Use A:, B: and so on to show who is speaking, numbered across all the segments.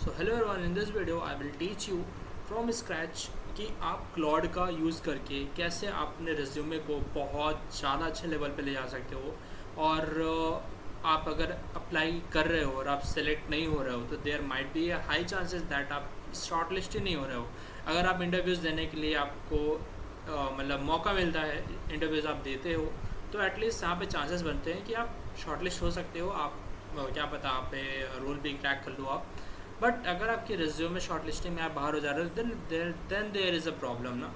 A: So hello everyone, in this video I will teach you from scratch कि आप Claude का use करके कैसे आप अपने रिज्यूमे को बहुत ज़्यादा अच्छे लेवल पे ले जा सकते हो। और आप अगर अप्लाई कर रहे हो और आप सेलेक्ट नहीं हो रहे हो तो there might be a high chances that आप शॉर्ट लिस्ट ही नहीं हो रहे हो। अगर आप इंटरव्यूज़ देने के लिए आपको मतलब मौका मिलता है, इंटरव्यूज़ आप देते हो, तो एटलीस्ट यहाँ पे चांसेस बनते हैं कि आप शॉर्ट लिस्ट हो सकते हो। आप क्या पता आप पे रोल भी क्रैक कर लो आप। बट अगर आपकी रिज्यूम में शॉर्ट लिस्टिंग में आप बाहर हो जा रहे हो then there is a problem ना।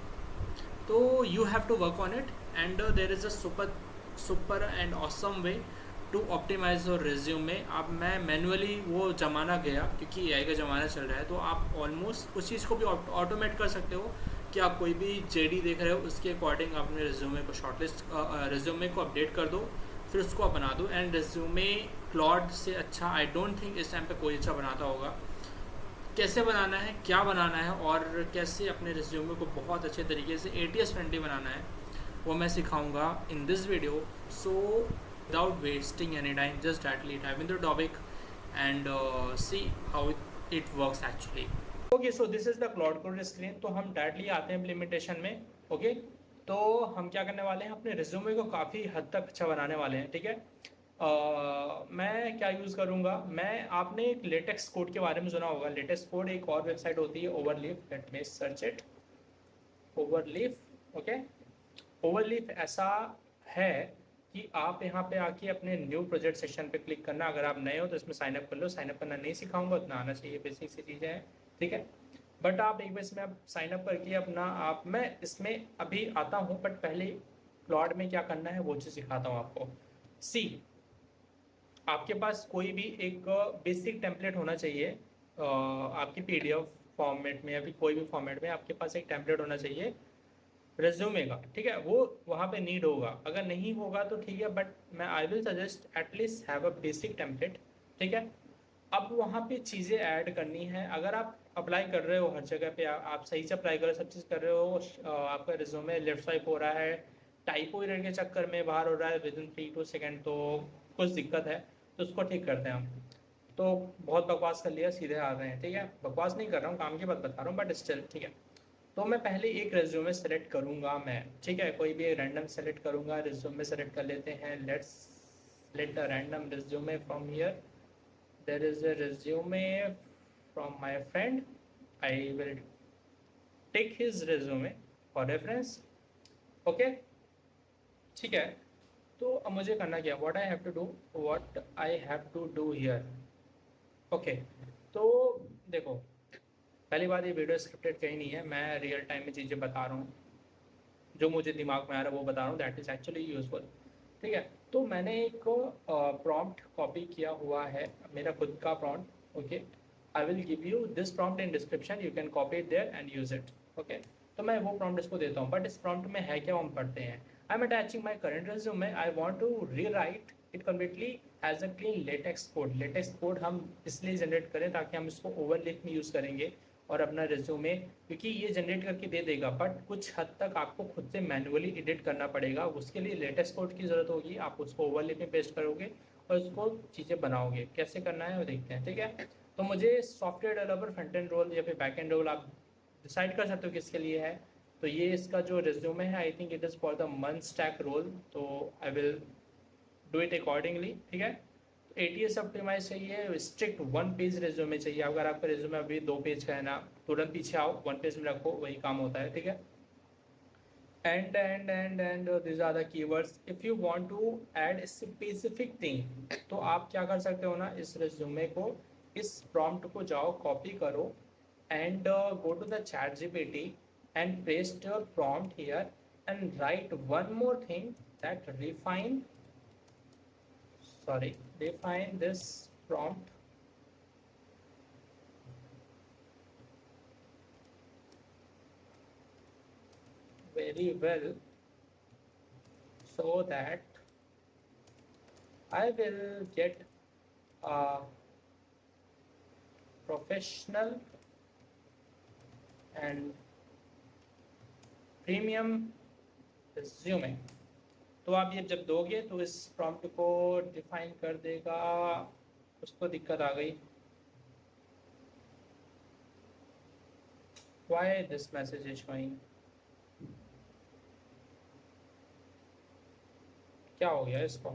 A: तो you have to work on it and there is a super and awesome way to optimise your resume. अब मैं मैनुअली वो ज़माना गया क्योंकि एआई का ज़माना चल रहा है, तो आप ऑलमोस्ट उस चीज़ को भी ऑटोमेट कर सकते हो कि आप कोई भी जेडी देख रहे हो उसके अकॉर्डिंग अपने रिज्यूमे को शॉर्टलिस्ट रिज्यूमे को अपडेट कर दो, फिर उसको आप बना दो। एंड रिज्यूमे क्लॉड से अच्छा आई डोंट थिंक इस टाइम पे कोई अच्छा बनाता होगा। कैसे बनाना है, क्या बनाना है और कैसे अपने रिज्यूमे को बहुत अच्छे तरीके से एटीएस फ्रेंडली बनाना है, वो मैं सिखाऊंगा इन this video. So without wasting any time just directly type in the topic and see how it works actually. Okay, so this is the cloud code screen. तो हम डायरेक्टली आते हैं इम्प्लीमेंटेशन में। Okay, तो हम क्या करने वाले हैं, अपने रिज्यूमे को काफ़ी हद तक अच्छा बनाने वाले हैं। ठीक है, मैं क्या यूज़ करूँगा, मैं आपने एक लेटेक्स कोड के बारे में सुना होगा। लेटेक्स कोड एक और वेबसाइट होती है, Overleaf. Let me search it, Overleaf. Okay, Overleaf ऐसा है कि आप यहाँ पे आके अपने न्यू प्रोजेक्ट सेक्शन पे क्लिक करना। अगर आप नए हो तो इसमें साइन अप कर लो। साइन अप करना नहीं सिखाऊंगा, उतना आना चाहिए, बेसिक सी चीज़ें हैं। ठीक है, बट आप एक बार इसमें आप साइन अप करके अपना आप, मैं इसमें अभी आता हूँ बट पहले क्लॉड में क्या करना है वो चीज़ सिखाता हूँ आपको। सी, आपके पास कोई भी एक बेसिक टेम्पलेट होना चाहिए। आपकी पीडीएफ फॉर्मेट में या फिर कोई भी फॉर्मेट में आपके पास एक टेम्पलेट होना चाहिए रेज्यूमे का। ठीक है, वो वहाँ पे नीड होगा। अगर नहीं होगा तो ठीक है, बट मैं I will suggest at least have a basic template. ठीक है, अब वहाँ पे चीज़ें ऐड करनी है। अगर आप अप्लाई कर रहे हो हर जगह पे, आप सही से अप्लाई कर रहे हो, सब चीज़ कर रहे हो, आपका रिज्यूमे लेफ्ट स्वाइप हो रहा है, टाइपो एरर के चक्कर में बाहर हो रहा है विद इन 3-2 सेकेंड, तो कुछ दिक्कत है, तो उसको ठीक करते हैं हम। तो बहुत बकवास कर लिया, सीधे आ गए हैं। ठीक है, बकवास नहीं कर रहा हूँ, काम की बात बता रहा हूँ, बट स्टिल ठीक है। तो मैं पहले एक रिज्यूमे सेलेक्ट करूँगा मैं। ठीक है, कोई भी एक रैंडम सेलेक्ट करूँगा, रिज्यूमे सेलेक्ट कर लेते हैं। Let's let a random resume from here. there is a resume from my friend. I will take his resume for reference. Okay, ठीक है। तो अब मुझे करना क्या, what I have to do here. Okay, तो देखो, पहली बात, ये वीडियो स्क्रिप्टेड कहीं नहीं है, मैं रियल टाइम में चीज़ें बता रहा हूँ, जो मुझे दिमाग में आ रहा है वो बता रहा हूँ, दैट इज़ एक्चुअली यूजफुल। ठीक है, तो मैंने एक प्रॉम्प्ट कॉपी किया हुआ है, मेरा खुद का prompt. Okay, I will give you this prompt in description, you can copy it there and use it. Okay, तो मैं वो प्रॉम्प्ट इसको देता हूँ, बट इस प्रॉम्प्ट में है क्या वो हम पढ़ते हैं। I am attaching my current resume, I want to rewrite it completely as a clean LaTeX code. LaTeX code हम इसलिए जनरेट करें ताकि हम इसको ओवरलिप में यूज़ करेंगे और अपना रिज्यूमे, क्योंकि ये जनरेट करके दे देगा, बट कुछ हद तक आपको खुद से मैनुअली एडिट करना पड़ेगा। उसके लिए लेटेस्ट कोड की ज़रूरत होगी, आप उसको ओवरले में पेस्ट करोगे और उसको चीज़ें बनाओगे। कैसे करना है वो देखते हैं। ठीक है, तो मुझे software developer front end role या फिर बैक एंड रोल आप डिसाइड कर सकते हो किसके लिए है। तो ये इसका जो रिज्यूमे है, I think it is for the month stack role, तो I will do it accordingly. ठीक है, एटीएस ऑप्टिमाइज चाहिए, स्ट्रिक्ट वन पेज रिज्यूमे चाहिए। अगर आपका रिज्यूमे अभी 2 पेज का है ना, तुरंत पीछे आओ, 1 पेज में रखो, वही काम होता है। ठीक है, and these are the keywords if you want to add specific thing। तो आप क्या कर सकते हो ना, इस रिज्यूमे को, इस प्रॉम्प्ट को जाओ, कॉपी करो and go to the ChatGPT and paste your prompt here and write one more thing, that define this prompt very well so that I will get a professional and premium resume। तो आप ये जब दोगे तो इस prompt को define कर देगा। उसको दिक्कत आ गई, why this message is showing? क्या हो गया इसको?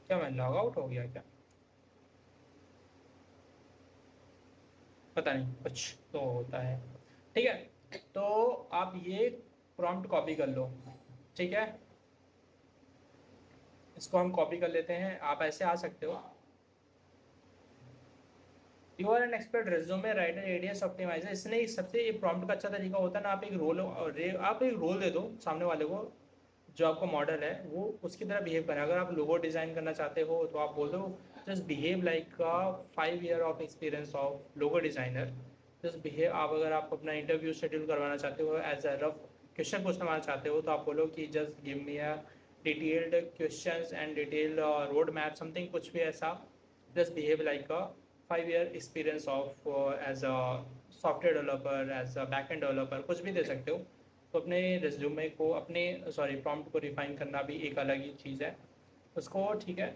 A: क्या मैं लॉग आउट हो गया क्या? पता नहीं, कुछ तो होता है। ठीक है, तो आप ये प्रॉम्प्ट कॉपी कर लो। ठीक है, इसको हम कॉपी कर लेते हैं। आप ऐसे आ सकते हो। You are an expert resume writer ADS optimiser. इसने सबसे ये प्रॉम्प्ट का अच्छा तरीका होता है ना, आप एक रोल दे दो सामने वाले को, जो आपका मॉडल है वो उसकी तरह बिहेव करें। अगर आप लोगो डिज़ाइन करना चाहते हो तो आप बोल दो just behave like 5 year of experience of logo designer. Just behave. आप अगर आप अपना इंटरव्यू शेड्यूल करवाना चाहते हो, एज अ रफ क्वेश्चन पूछना चाहते हो, तो आप बोलो कि just give me a detailed questions and detail road map, something, कुछ भी ऐसा। Just behave like a 5 year experience of as a software developer, as a back end developer, कुछ भी दे सकते हो। तो अपने रिज्यूमे को, अपने प्रॉम्प्ट को रिफाइन करना भी एक अलग ही चीज़ है उसको। ठीक है,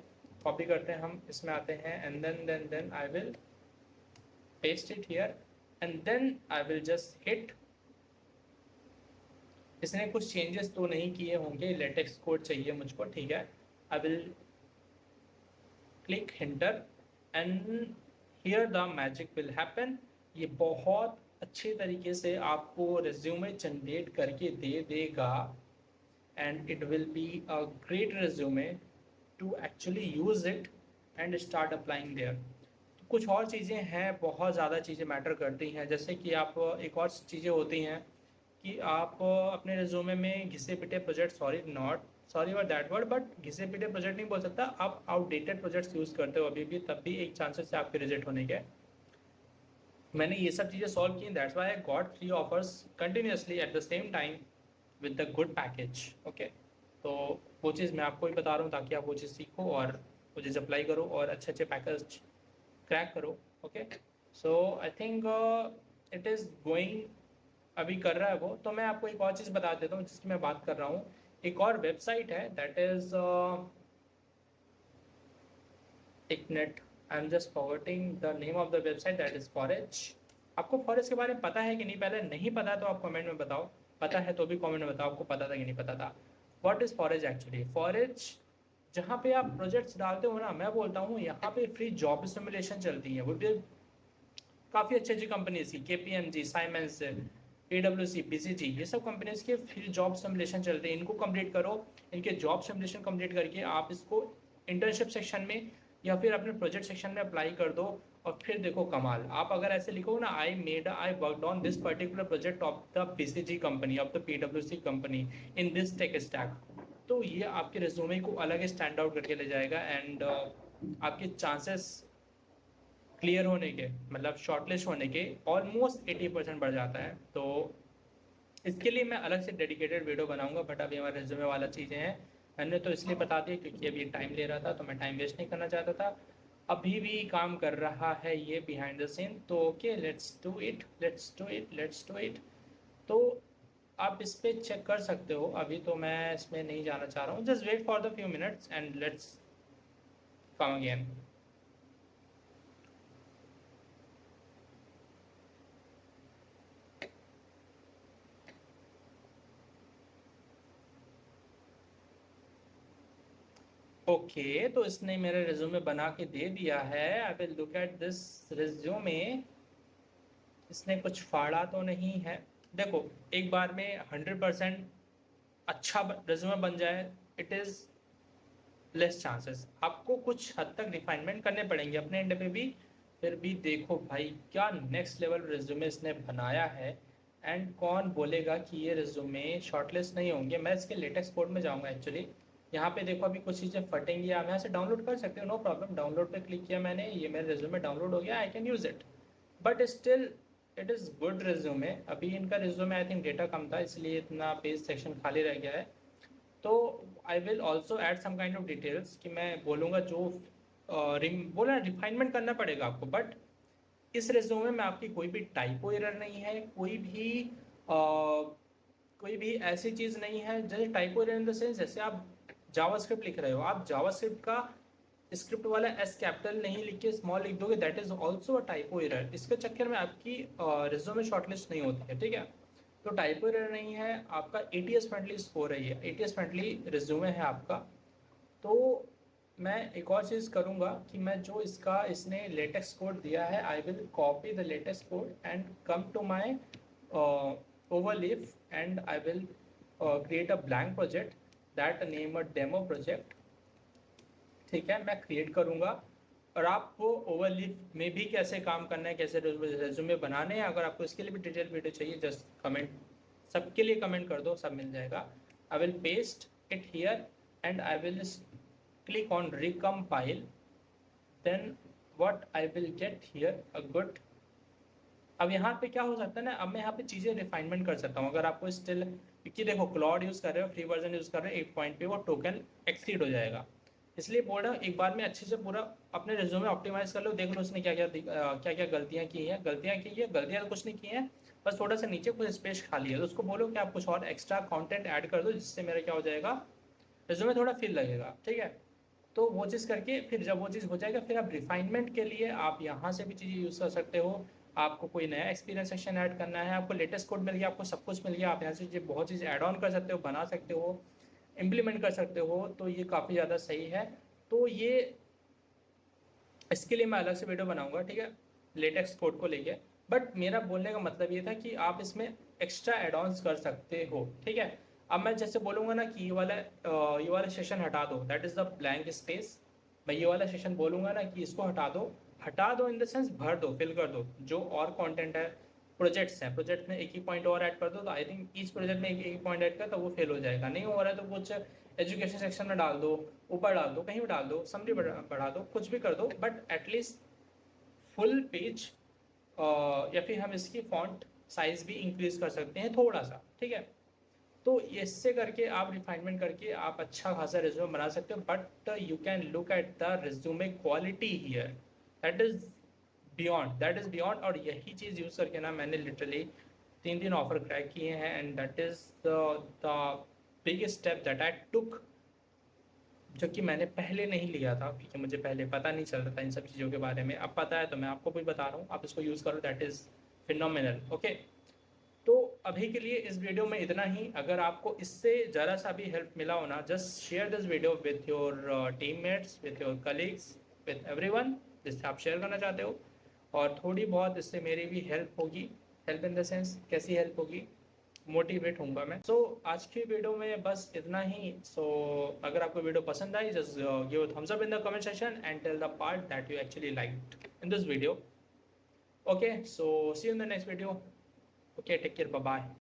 A: कॉपी करते हैं हम, इसमें आते हैं, and then I will paste it here, and then I will just hit. इसने कुछ चेंजेस तो नहीं किए होंगे, लेटेक्स कोड चाहिए मुझको। ठीक है, I will click hinter, and here the magic will happen. ये बहुत अच्छे तरीके से आपको रिज्यूमे जनरेट करके दे देगा, and it will be a great resume to actually use it and start applying there. तो कुछ और चीज़ें हैं, बहुत ज़्यादा चीज़ें मैटर करती हैं। जैसे कि आप, एक और चीज़ें होती हैं कि आप अपने रिज्यूमे में घिसे पिटे project, sorry for that word, but घिसे पिटे प्रोजेक्ट नहीं बोल सकता, आप आउटडेटेड प्रोजेक्ट्स यूज़ करते हो अभी भी, तब भी एक चांसेस है आपके रिजेक्ट होने के। मैंने ये सब चीज़ें सॉल्व की, that's why I got 3 offers continuously at the same time with the good package. Okay, तो वो चीज़ मैं आपको ही बता रहा हूँ ताकि आप वो चीज़ सीखो और वो चीज़ अप्लाई करो और अच्छे अच्छे पैकेज क्रैक करो। Okay, so I think it is going, अभी कर रहा है वो। तो मैं आपको एक और चीज़ बता देता हूँ जिसकी मैं बात कर रहा हूँ। एक और वेबसाइट है, दैट इज़ एक minute, I am just forgetting the name of the website, that is forage. आपको फॉरेज के बारे में पता है कि नहीं? पहले नहीं पता तो आप कमेंट में बताओ, पता है तो भी कमेंट में बताओ आपको पता था कि नहीं पता था। What is forage actually? Forage जहाँ पे आप प्रोजेक्ट्स डालते हो ना, मैं बोलता हूँ यहाँ पे फ्री जॉब सिमुलेशन चलती है। वो भी काफ़ी अच्छी अच्छी कंपनीज की, KPMG, साइमेंस, AWC, BCG, ये सब कंपनीज के फ्री जॉब सिमुलेशन चलते हैं। इनको कंप्लीट करो, इनके जॉब सिमुलेशन कंप्लीट करके आप इसको इंटर्नशिप सेक्शन में या फिर अपने प्रोजेक्ट सेक्शन में अप्लाई कर दो, और फिर देखो कमाल। आप अगर ऐसे लिखो ना, I worked on this particular project of the BCG company, of the PwC company, in this tech stack, तो ये आपके रिज्यूमे को अलग स्टैंड आउट करके ले जाएगा, एंड आपके चांसेस क्लियर होने के, मतलब शॉर्टलिस्ट होने के, ऑलमोस्ट 80% बढ़ जाता है। तो इसके लिए मैं अलग से डेडिकेटेड वीडियो बनाऊंगा, बट अभी हमारे रिज्यूमे वाला चीज़ें हैं, मैंने तो इसलिए बता दिया क्योंकि अभी टाइम ले रहा था, तो मैं टाइम वेस्ट नहीं करना चाहता था। अभी भी काम कर रहा है ये बिहाइंड द सीन, तो okay, let's do it, let's do it, let's do it. तो आप इस पर चेक कर सकते हो। अभी तो मैं इसमें नहीं जाना चाह रहा हूँ, just wait for the few minutes and let's come again. Okay, तो इसने मेरे रिज्यूमे बना के दे दिया है। I will look at this resume. इसने कुछ फाड़ा तो नहीं है? देखो, एक बार में 100% अच्छा रिज्यूमे बन जाए, इट इज़ लेस चांसेस। आपको कुछ हद तक रिफाइनमेंट करने पड़ेंगे अपने एंड पे भी। फिर भी देखो भाई, क्या नेक्स्ट लेवल रिज्यूमे इसने बनाया है, एंड कौन बोलेगा कि ये रिज्यूमे शॉर्टलिस्ट नहीं होंगे। मैं इसके लेटेस्ट कोड में जाऊंगा एक्चुअली। यहाँ पे देखो अभी कुछ चीज़ें फटेंगी, आप यहाँ से डाउनलोड कर सकते हो, नो प्रॉब्लम। डाउनलोड पे क्लिक किया मैंने, ये मेरे रिज्यूमे डाउनलोड हो गया, I can use it, but still it is good resume. अभी इनका रिज्यूमे आई थिंक डेटा कम था, इसलिए इतना पेज सेक्शन खाली रह गया है। तो I will also add some kind of details कि मैं बोलूँगा जो बोला, रिफाइनमेंट करना पड़ेगा आपको। बट इस रिज्यूमे में आपकी कोई भी टाइपो एरर नहीं है, कोई भी ऐसी चीज़ नहीं है। जैसे typo error in the sense, जैसे आप जावास्क्रिप्ट लिख रहे हो, आप जावास्क्रिप्ट का स्क्रिप्ट वाला एस कैपिटल नहीं लिख के स्मॉल लिख दोगे, that is also a typo error. इसके चक्कर में आपकी रिज्यूमे शॉर्टलिस्ट नहीं होती है, ठीक है। तो टाइपो एरर नहीं है, आपका एटीएस फ्रेंडली स्कोर है, ये एटीएस फ्रेंडली रिज्यूमे है आपका। तो मैं एक और चीज़ करूँगा कि मैं जो इसने लेटेक्स कोड दिया है, I will copy the LaTeX code and come to my Overleaf and I will create a blank project that name a demo project, ठीक है। मैं क्रिएट करूंगा और आपको ओवरलीफ में भी कैसे काम करना है, कैसे रेज्यूमे बनाने हैं, अगर आपको इसके लिए भी डिटेल वीडियो चाहिए जस्ट कमेंट, सबके लिए कमेंट कर दो, सब मिल जाएगा। I will paste it here and I will click on recompile, then what I will get here a good. अब यहाँ पे क्या हो सकता है ना, अब मैं यहाँ पे चीज़ें रिफाइनमेंट कर सकता हूँ। अगर आपको स्टिल, क्योंकि देखो क्लॉड यूज़ कर रहे हो, फ्री वर्जन यूज़ कर रहे हो, एक पॉइंट पे वो टोकन एक्सीड हो जाएगा, इसलिए बोल रहा हूँ एक बार में अच्छे से पूरा अपने रिज्यूमे ऑप्टिमाइज कर लो, देख लो उसने क्या क्या गलतियाँ की हैं। गलतियाँ तो कुछ नहीं की हैं, बस थोड़ा सा नीचे कुछ स्पेस खाली है, तो उसको बोलो कि आप कुछ और एक्स्ट्रा कॉन्टेंट ऐड कर दो, जिससे मेरा क्या हो जाएगा, रिज्यूमे थोड़ा फील लगेगा, ठीक है। तो वो चीज़ करके फिर जब वो चीज़ हो जाएगा, फिर आप रिफाइनमेंट के लिए आप यहाँ से भी चीज़ें यूज़ कर सकते हो। आपको कोई नया एक्सपीरियंस सेक्शन ऐड करना है, आपको लेटेस्ट कोड मिल गया, आपको सब कुछ मिल गया, आप यहाँ से बहुत चीज़ ऐड ऑन कर सकते हो, बना सकते हो, इम्प्लीमेंट कर सकते हो, तो ये काफ़ी ज़्यादा सही है। तो ये इसके लिए मैं अलग से वीडियो बनाऊंगा, ठीक है, लेटेक्स कोड को लेके। बट मेरा बोलने का मतलब ये था कि आप इसमें एक्स्ट्रा एड ऑन्स कर सकते हो, ठीक है। अब मैं जैसे बोलूँगा ना कि ये वाला सेशन हटा दो, that is the blank space. मैं ये वाला सेशन बोलूँगा ना कि इसको हटा दो इन द सेंस भर दो, फिल कर दो, जो और कंटेंट है, प्रोजेक्ट्स हैं, प्रोजेक्ट में एक ही पॉइंट और ऐड कर दो, तो आई थिंक ईच प्रोजेक्ट में एक एक पॉइंट ऐड कर, तो वो फेल हो जाएगा। नहीं हो रहा है तो कुछ एजुकेशन सेक्शन में डाल दो, ऊपर डाल दो, कहीं भी डाल दो, समरी बढ़ा दो, कुछ भी कर दो, बट एटलीस्ट फुल पेज, या फिर हम इसकी फॉन्ट साइज भी इंक्रीज कर सकते हैं थोड़ा सा, ठीक है। तो इससे करके आप रिफाइनमेंट करके आप अच्छा खासा रिज्यूमे बना सकते हो, but you can look at the resume quality here, that is beyond. और यही चीज़ यूज़ करके ना मैंने लिटरली 3 ऑफर क्रैक किए हैं, and that is the biggest step that I took, जो कि मैंने पहले नहीं लिया था, क्योंकि मुझे पहले पता नहीं चल रहा था इन सब चीज़ों के बारे में। अब पता है तो मैं आपको भी बता रहा हूँ, आप इसको यूज़ करो, दैट इज़ फिनोमिनल, ओके। तो अभी के लिए इस वीडियो में इतना ही। अगर आपको इससे ज़रा सा भी हेल्प मिला हो ना, just share this video with your teammates, with your colleagues, with everyone जिससे आप शेयर करना चाहते हो, और थोड़ी बहुत इससे मेरी भी हेल्प होगी। हेल्प इन द सेंस कैसी हेल्प होगी, मोटिवेट होऊंगा मैं। सो आज की वीडियो में बस इतना ही। सो अगर आपको वीडियो पसंद आई, just give a thumbs up in the comment section and tell the part that you actually liked in this video, okay. So see you in the next video, okay, take care, bye bye.